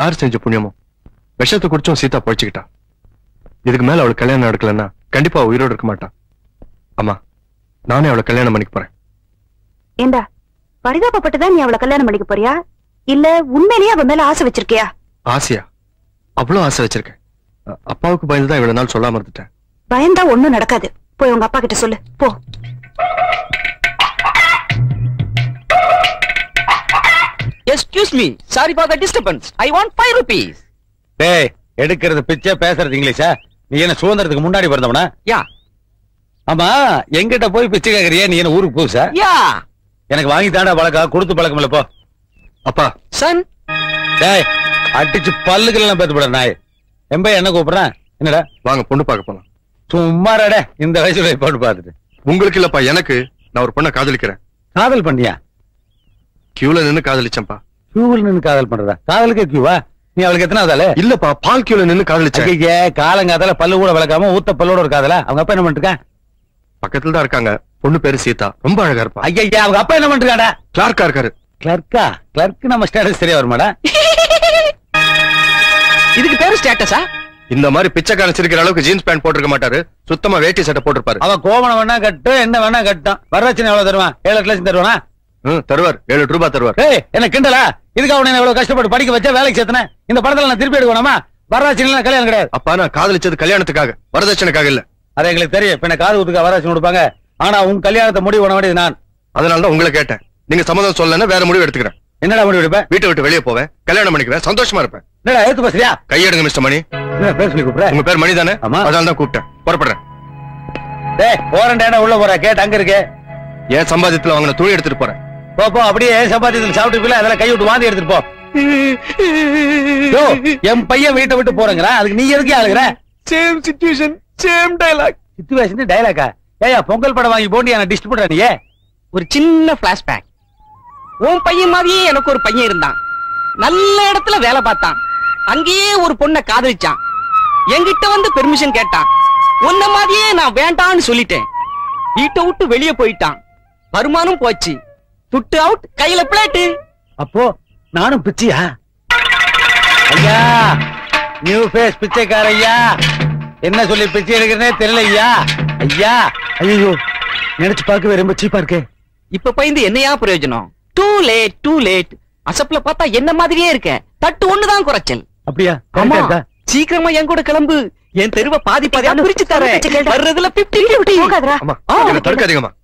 யார் செஞ்ச புண்ணியமோ விஷத்தை குடிச்சும் சீதா பொழைச்சுக்கிட்டா. இதுக்கு மேல அவளுக்கு கல்யாணம் நடக்கலன்னா கண்டிப்பா உயிரோடு இருக்க மாட்டான். அம்மா, நானே அவளை கல்யாணம் பண்ணிக்க போறேன். ஏண்டா பரிதாபப்பட்டுதான் நீ அவளை கல்யாணம் பண்ணிக்க போறியா, இல்ல உண்மையிலேயே அவ மேல ஆசை வச்சிருக்கியா? ஆசையா? அவ்வளவு ஆசை வச்சிருக்கேன். அப்பாவுக்கு பயந்துதான் இவ்வளவு நாள் சொல்லாம இருந்துட்டேன். பயந்தா ஒண்ணும் நடக்காது. போய் உங்க அப்பா கிட்ட சொல்லு போ. Excuse me, sorry for the disturbance. I want 5 rupees. டேய், எடுக்கிறது பிச்சை, பேசுறது இங்கிலீஷா? நீ என்ன சுதந்திரத்துக்கு முன்னாடி பிறந்தவனா? யா. ஆமா, எங்கிட்ட போய் பிச்சை கேக்குறியா? நீ என்ன ஊருக்கு புதுசா? யா. எனக்கு வாங்கி தாண்டா பழக்கம், கொடுத்து பழக்கம் இல்ல. போ. அப்பா. சன். டேய், அடிச்சு பல்லுக்கெல்லாம் பேத்து போட நாய். எம்ப என்ன கூப்பிடுறேன்? என்னடா? வாங்க பொண்ணு பார்க்க போலாம். சும்மாடா, இந்த வயசுல பொண்ணு பார்த்துட்டு. உங்களுக்கு இல்லப்பா, எனக்கு. நான் ஒரு பொண்ணை காதலிக்கிறேன். காதல் பண்ணியா? கியூல நின்னு காதலிச்சேன்ப்பா. கியூல நின்னு காதல் பண்றதா? காதலுக்கு கியூவா? நீ அவளுக்கு எத்தனை ஆதால? இல்லப்பா, பால் கியூல நின்னு காதலிச்சேன். காலங்காதால பல்லு கூட விளக்காம ஊத்த பல்லோட ஒரு காதலா? அவங்க அப்பா என்ன பண்ணிருக்கான்? பக்கத்துல தான் இருக்காங்க. பொண்ணு பேரு சீதா, ரொம்ப அழகா இருப்பா. ஐயா, அவங்க அப்பா என்ன பண்ணிருக்காடா? கிளார்க்கா இருக்காரு. கிளர்க்கா? கிளர்க் நம்ம ஸ்டேட்டஸ் சரியா வருமாடா? இதுக்கு பேரு ஸ்டேட்டஸா? இந்த மாதிரி பிச்சைக்காரன் சிரிக்கிற அளவுக்கு ஜீன்ஸ் பேண்ட் போட்டிருக்க மாட்டாரு. சுத்தமா வேட்டி சட்டை போட்டிருப்பாரு. அவன் கோவணம் வேணா கட்டு, என்ன வேணா கட்டும். வரதட்சணை எவ்வளவு தருவான்? 7-8 லட்சம் தருவானா? தருவார். 7 ரூபாய் தருவார். ஏய், என்ன கிண்டலா? இதுக்கு அவனை எவ்வளவு கஷ்டப்பட்டு படிக்க வச்சா, வேலைக்கு சேர்த்தன. இந்த படத்துல நான் திருப்பி எடுக்கணுமா? வரதட்சணை கல்யாணம் கிடையாது. அப்பா, நான் காதலிச்சது கல்யாணத்துக்காக, வரதட்சணைக்காக இல்ல. அது எங்களுக்கு தெரியும். இப்ப காது ஊத்துக்க வரதட்சணை கொடுப்பாங்க. ஆனா உன் கல்யாணத்தை முடிவு பண்ண வேண்டியது நான். அதனாலதான் உங்களை கேட்டேன். நீங்க சம்மதம் சொல்லலன்னா வேற முடிவு எடுத்துக்கிறேன். என்னடா முடிவு எடுப்பேன்? வீட்டை விட்டு வெளியே போவேன், கல்யாணம் பண்ணிக்குவேன், சந்தோஷமா இருப்பேன். என்னடா ஏத்து பேசுறியா? கையெடுங்க மிஸ்டர் மணி. என்ன பேர் சொல்லி கூப்பிடுற? உங்க பேர் மணி தானே? ஆமா. அதனால தான் கூப்பிட்டேன். புறப்படுறேன். டேய், போறேன்டா, உள்ள போற கேட் அங்க இருக்கு. ஏன் சம்பாதியத்துல வாங்கின துணி எடுத்துட்டு போறேன். போ, அப்படியே சம்பாதியத்தில் சாப்பிட்டு அதெல்லாம் கை விட்டு வாந்தி எடுத்துட்டு போ. என் பையன் வீட்டை விட்டு போறேங்கிற, அதுக்கு நீ எதுக்கு ஆளுகிற? Same situation, same dialogue. Situation டயலாக்கா? ஏயா, பொங்கல் படம் வாங்கி போண்டியா டிஸ்ட் பண்ற நீ? ஒரு சின்ன பிளாஷ்பேக். உன் பையன் மாதிரியே எனக்கு ஒரு பையன் இருந்தான். நல்ல இடத்துல வேலை பார்த்தான். அங்கேயே ஒரு பொண்ணை காதலிச்சான். என்கிட்ட வந்து பெர்மிஷன் கேட்டான். உன்ன மாதிரியே நான் வேண்டான்னு சொல்லிட்டேன். வீட்டை விட்டு வெளியே போயிட்டான். வருமானம் போச்சு. துட்டு அவுட், கையில பிளேட்டு. அப்போ நானும் பிச்சையா? ஐயா, நியூ ஃபேஸ் பிச்சைக்கார ஐயா. என்ன சொல்லி பிச்சை எடுக்கிறனே தெரியல ஐயா. ஐயா, ஐயோ, நினைச்சு பார்க்கவே ரொம்ப சீப்பா இருக்கு. இப்ப பயந்து என்னையா பிரயோஜனம்? Too late, too late. அசப்ல பார்த்தா என்ன மாதிரியே இருக்க. தட்டு ஒண்ணுதான் குறைச்சல். அப்படியா? ஆமா, சீக்கிரமா என் கூட கிளம்பு. என் தெருவை பாதி பாதியா பிரிச்சு தரேன். வர்றதுல 50-50. தடுக்காதீங்கம்மா.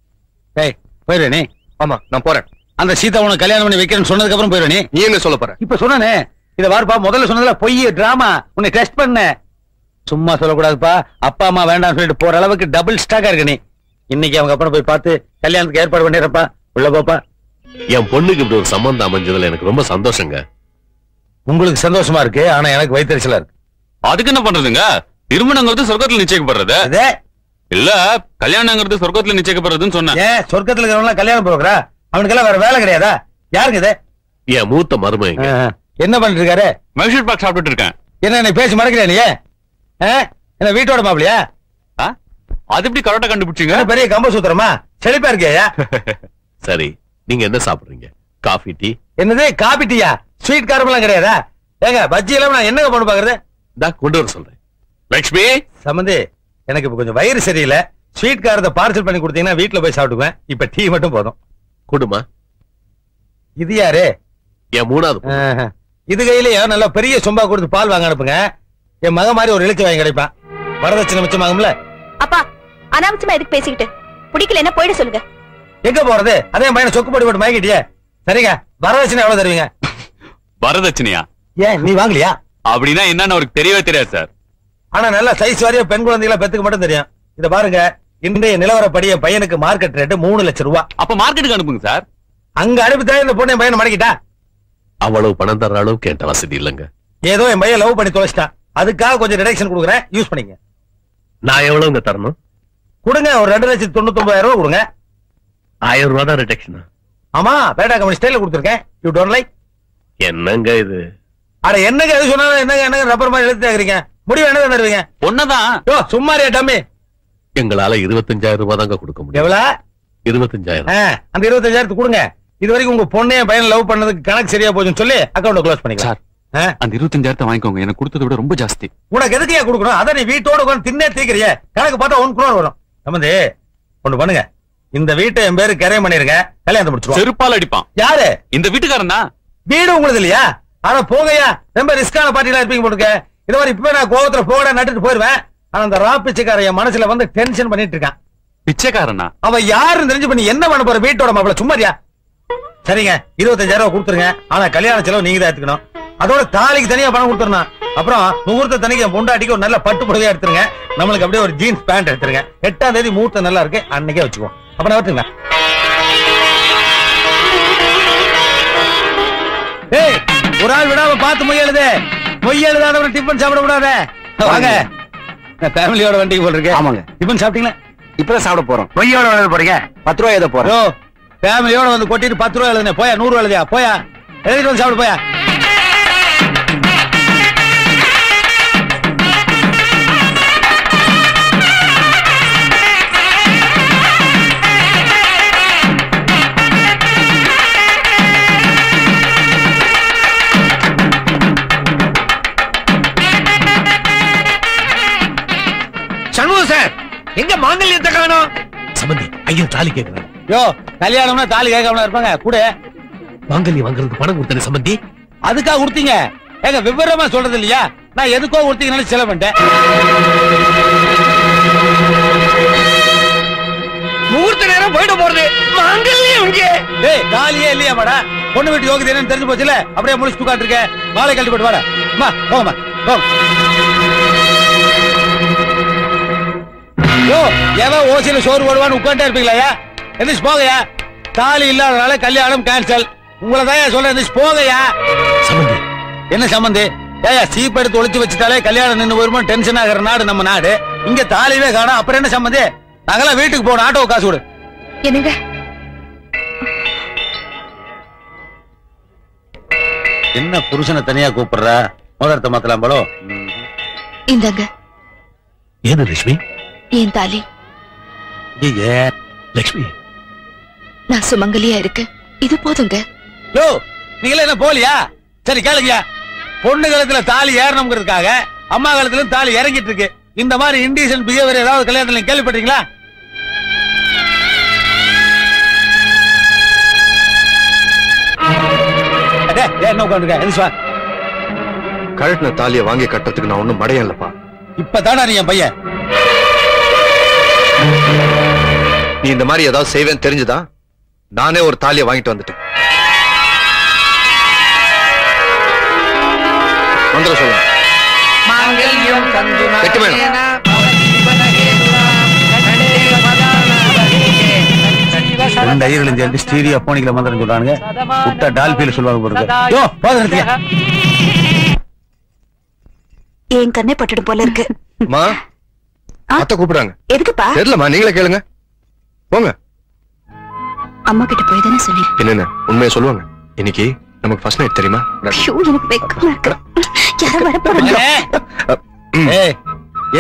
ஏய், போயிரு நீ. ஆமா, நான் போறேன். அந்த சீதா உனக்கு கல்யாணம் பண்ணி வைக்கிறேன்னு சொன்னதுக்கு அப்புறம் போயிரு நீ. நீ எங்க சொல்ல போற? இப்ப சொன்னே. இத வாருப்பா, முதல்ல சொன்னதுல பொய், டிராமா. உன்னை டெஸ்ட் பண்ண. சும்மா சொல்லக்கூடாதுப்பா. அப்பா அம்மா வேண்டாம்னு சொல்லிட்டு போற அளவுக்கு டபுள் ஸ்டாக்கா இருக்க நீ. இன்னைக்கு அவங்க அப்பா போய் பார்த்து கல்யாணத்துக்கு ஏற்பாடு பண்ணிடுறப்பா. உள்ள போப்பா. என் பொண்ணுக்கு இப்படி ஒரு சம்பந்தம் அமைஞ்சதுல எனக்கு ரொம்ப சந்தோஷங்க. உங்களுக்கு சந்தோஷமா இருக்கு, ஆனா எனக்கு வயிற்றுச்சலா இருக்கு. அதுக்கு என்ன பண்றதுங்க? திருமணங்கிறது சொர்க்கத்துல நிச்சயிக்கப்படுறது இல்ல, கல்யாணங்கிறது சொர்க்கத்துல நிச்சயிக்கப்படுறதுன்னு சொன்னேன். ஏன் சொர்க்கத்துல இருக்கிறவங்க கல்யாணம் போகிறா? அவனுக்கெல்லாம் வேற வேலை கிடையாதா? யாருக்கு இது? என் மூத்த மருமகன். என்ன பண்ணிட்டு இருக்காரு? மைசூர் பாக் சாப்பிட்டு இருக்கேன். என்ன பேசி மறக்கிறேன் நீ? என்ன வீட்டோட மாப்பிளையா? அது எப்படி கரெக்டா கண்டுபிடிச்சீங்க? பெரிய கம்ப சூத்திரமா? செழிப்பா இருக்கியா? சரி, நீங்க என்ன சாப்பிடுறீங்க? Coffee, tea? என்னது காபி டீயா? ஸ்வீட் காரம் எல்லாம் கிடையாதா? ஏங்க, பஜ்ஜி எல்லாம் நான் என்னங்க பண்ண பாக்குறது? கொண்டு வர சொல்றேன். லட்சுமி சம்பந்தி, எனக்கு இப்ப கொஞ்சம் வயிறு சரியில்லை. ஸ்வீட் காரத்தை பார்சல் பண்ணி கொடுத்தீங்கன்னா வீட்டுல போய் சாப்பிடுவேன். இப்ப டீ மட்டும் போதும். குடுமா. இது யாரு? என் மூணாவது. இது கையிலயே நல்லா பெரிய சொம்பா கொடுத்து பால் வாங்க அனுப்புங்க. என் மக மாதிரி ஒரு இழுச்சி வாங்கி கிடைப்பான். வரதட்சணை மிச்சமாகும்ல. அப்பா, அனாவசியமா எதுக்கு பேசிக்கிட்டு? பிடிக்கல என்ன போயிட சொல்லுங்க. எங்க போறது? அதே பையனை சொக்கு போட்டு போட்டு மயக்கிட்டியே. சரிங்க, வரதட்சணை எவ்வளவு தருவீங்க? வரதட்சணையா? ஏன் நீ வாங்கலையா? அப்படின்னா என்னன்னு அவருக்கு தெரியவே தெரியாது சார். ஆனா நல்லா சைஸ் வாரியா பெண் குழந்தைகளை பெத்துக்கு மட்டும் தெரியும். இத பாருங்க, இன்றைய நிலவரப்படி என் பையனுக்கு மார்க்கெட் ரேட் 3 லட்சம் ரூபாய். அப்ப மார்க்கெட்டுக்கு அனுப்புங்க சார். அங்க அனுப்பித்தான் இந்த பொண்ணு என் பையனை மடக்கிட்டா. அவ்வளவு பணம் தர்ற அளவுக்கு என்கிட்ட வசதி இல்லைங்க. ஏதோ என் பையன் லவ் பண்ணி தொலைச்சிட்டான். அதுக்காக கொஞ்சம் ரிடக்ஷன் கொடுக்குறேன், யூஸ் பண்ணிங்க. நான் எவ்வளவுங்க தரணும்? கொடுங்க, ஒரு 2,99,000 ரூபாய் கொடுங்க. 1000 ரூபாய் தான் ரிடக்ஷன். ஆமா, பேட்டா கம்பெனி ஸ்டைல கொடுத்துருக்கேன். You don't like? என்னங்க இது? அட என்னங்க எது சொன்னாலும் என்னங்க ரப்பர் மாதிரி எழுத்து கேக்குறீங்க? முடிவு என்ன தருவீங்க? ஒன்னதான். யோ சும்மாரியா டம்மி. எங்களால 25,000 ரூபாய் தாங்க கொடுக்க முடியும். எவ்வளவு? 25,000. அந்த 25,000 கொடுங்க. இது வரைக்கும் உங்க பொண்ணே பையன் லவ் பண்ணதுக்கு கணக்கு சரியா போச்சுன்னு சொல்லி அக்கௌண்ட் க்ளோஸ் பண்ணிக்கலாம். அந்த 25,000 வாங்கிக்கோங்க. எனக்கு கொடுத்ததை விட ரொம்ப ஜாஸ்தி. உனக்கு எதுக்கையா கொடுக்கணும்? அதான் நீ வீட்டோட உட்கார்ந்து தின்னே தீக்கிறிய. கணக்கு பார்த்தா 1 crore வரும். சம்பந்தி ஒண்ணு பண்ணுங்க, இந்த வீட்டை என் பேரு கரையம் பண்ணிருங்க, கல்யாணத்தை முடிச்சுக்கோ. செருப்பால் அடிப்பான். யாரு? இந்த வீட்டுக்காரன் தான். வீடு உங்களுக்கு இல்லையா? ஆனா போகையா, ரொம்ப ரிஸ்கான பார்ட்டிலாம் இருப்பீங்க போட்டுக்க. இது மாதிரி இப்ப நான் கோவத்துல போட நட்டுட்டு போயிருவேன். ஆனா அந்த ராப்பிச்சைக்கார என் மனசுல வந்து டென்ஷன் பண்ணிட்டு இருக்கான். பிச்சைக்காரனா? அவ யாருன்னு தெரிஞ்சு பண்ணி என்ன பண்ண போற? வீட்டோட மாப்பிள சும்மாரியா? சரிங்க, 25,000 கொடுத்துருங்க. ஆனா கல்யாண செலவு நீங்க தான் எடுத்துக்கணும். அதோட தாலிக்கு தனியா பணம் கொடுத்துருணும். அப்புறம் முகூர்த்த தனிக்கு என் பொண்டாட்டிக்கு ஒரு நல்ல பட்டு புடவையா எடுத்துருங்க. நம்மளுக்கு அப்படியே ஒரு ஜீன்ஸ் பேண்ட் எடுத்துருங்க. 8ஆம் தேதி முகூர்த்தம் நல்லா இருக்கு, அன்னைக்கே வச்சுக்குவோம். அப்ப நான் வரட்டுங்களா? ஏய், ஒரு ஆள் விடாம பார்த்து மொய் எழுது. மொய் எழுதாதவன டிஃபன் சாப்பிட கூடாத. வாங்க, நான் ஃபேமிலியோட வண்டிக்கு போட்டிருக்கேன். ஆமாங்க. டிஃபன் சாப்பிட்டீங்களா? இப்பதான் சாப்பிட போறோம். மொய்யோட எழுத போறீங்க? 10 ரூபாய் எழுத போறோம். ஃபேமிலியோட வந்து கொட்டிட்டு 10 ரூபாய் எழுதுனே. போயா, 100 ரூபாய் எழுதியா? போயா, எழுதிட்டு வந்து சாப்பிடு. போயா. சண்முகம் சார், எங்க மாங்கல்யத்தை காணோம்? சம்பந்தி, ஐயா தாலி கேக்குறாங்க. யோ, கல்யாணம்னா தாலி கேட்காம இருப்பாங்க. கூட மாங்கல்யம் வாங்குறதுக்கு பணம் கொடுத்தேன் சம்பந்தி. அதுக்காக கொடுத்தீங்க? ஏங்க விவரமா சொல்றது இல்லையா? நான் எதுக்கோ கொடுத்தீங்கன்னு செலவு பண்ணிட்டேன். முகூர்த்த நேரம் போயிட போறது. மாங்கல்யம் இங்கே. டேய், தாலியே இல்லையா மாடா? பொண்ணு வீட்டு யோகிதை என்னன்னு தெரிஞ்சு போச்சுல, அப்படியே முடிச்சுட்டு உட்காந்துருக்கேன். மாலை கழட்டி போட்டு வாடா. அம்மா போங்கம்மா, போங்க. யோ, எவன் ஓசியில சோறு போடுவான்னு உட்காந்துட்டே இருப்பீங்களா? எந்திரிச்சு போகையா. தாலி இல்லாதனால கல்யாணம் கேன்சல். உங்களை தான் சொல்ல, எந்திரிச்சு போகையா. சம்பந்தி, என்ன சம்பந்தி? ஏயா, சீப் எடுத்து ஒளிச்சு வச்சுட்டாலே கல்யாணம் நின்று வருமா? டென்ஷன் ஆகிற நாடு நம்ம நாடு. இங்க தாலிவே காணோம். அப்புறம் என்ன சம்பந்தி? நாங்கெல்லாம் வீட்டுக்கு போகணும். ஆட்டோ காசு கொடு. என்னங்க? என்ன புருஷனை தனியா கூப்பிடுற? முதலத்தை மாத்தலாம் போலோ. இந்தாங்க. ஏது லட்சுமி? ஏன் தாலி? ஏ லட்சுமி, நான் சுமங்கலியா இருக்கு, இது போதுங்க. யோ, நீங்களே என்ன போலியா? சரி கேளுங்க, பொண்ணு காலத்துல தாலி ஏறணுங்கிறதுக்காக அம்மா காலத்துல தாலி இறங்கிட்டு இருக்கு. இந்த மாதிரி இன்டீசன்ட் பிஹேவியர் ஏதாவது கல்யாணத்துல கேள்விப்பட்டீங்களா? என்ன உட்காந்துருக்க? கழட்டின தாலியை வாங்கி கட்டுறதுக்கு நான் ஒண்ணும் மடையன் இல்லப்பா. இப்பதானா நீ என் பையன்? நீ இந்த மாதிரி ஏதாவது செய்வேன்னு தெரிஞ்சுதான் நானே ஒரு தாலியை வாங்கிட்டு வந்துட்டேன். மந்திரம் சொல்லுங்க. ஸ்டீரியா போனிக்கல மந்திரம் சொல்றானுங்க. விட்டா டால்பியில சொல்லுவாங்க. என் கண்ணே பட்டுடும் போல இருக்கு. அத்தை கூப்பிடுறாங்க. எதுக்குப்பா? தெரியலமா, நீங்களே கேளுங்க. போங்க. அம்மா கிட்ட போய் தானே சொன்னேன். என்னென்ன உண்மையை சொல்லுவாங்க. இன்னைக்கு நமக்கு ஃபர்ஸ்ட் நைட் தெரியுமா? எனக்கு வெக்கமா இருக்கு. யாரும் வர போறாங்க.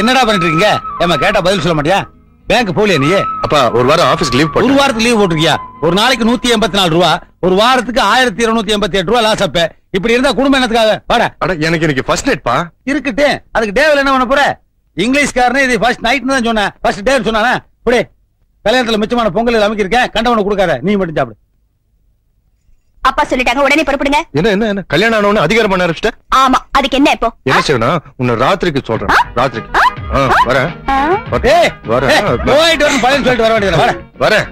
என்னடா பண்ணிட்டு இருக்கீங்க? ஏமா கேட்டா பதில் சொல்ல மாட்டியா? பேங்க் போலியா நீ? அப்பா ஒரு வாரம் ஆபீஸ்க்கு லீவ் போட்டு. ஒரு வாரத்துக்கு லீவ் போட்டுருக்கியா? ஒரு நாளைக்கு 184 ரூபா, ஒரு வாரத்துக்கு 1288 ரூபா லாஸ். அப்ப இப்படி இருந்தா குடும்பம் என்னத்துக்காக? வாடா. எனக்கு இன்னைக்கு ஃபர்ஸ்ட் நைட் பா. இருக்கட்டு, அதுக்கு டேவில் என்ன பண்ண போற? இங்கிலீஷ்காரனே இது ஃபர்ஸ்ட் நைட்னு தான் சொன்னேன். ஃபர்ஸ்ட் டேன்னு சொன்னானே. புடி, கல்யாணத்துல மிச்சமான பொங்கல் அமைக்கிருக்கேன், கண்டவனை கொடுக்காத, நீ மட்டும் சாப்பிடு. அப்பா சொல்லிட்டாங்க, உடனே புறப்படுங்க. என்ன என்ன என்ன கல்யாணம் ஆனவன அதிகாரம் பண்ண ஆரம்பிச்சிட்ட? ஆமா, அதுக்கு என்ன இப்போ? என்ன செய்யணும்? உன்னை ராத்திரிக்கு சொல்றேன். ராத்திரிக்கு வரேன். போயிட்டு வரணும், பழைய சொல்லிட்டு வர வேண்டியது. வரேன்.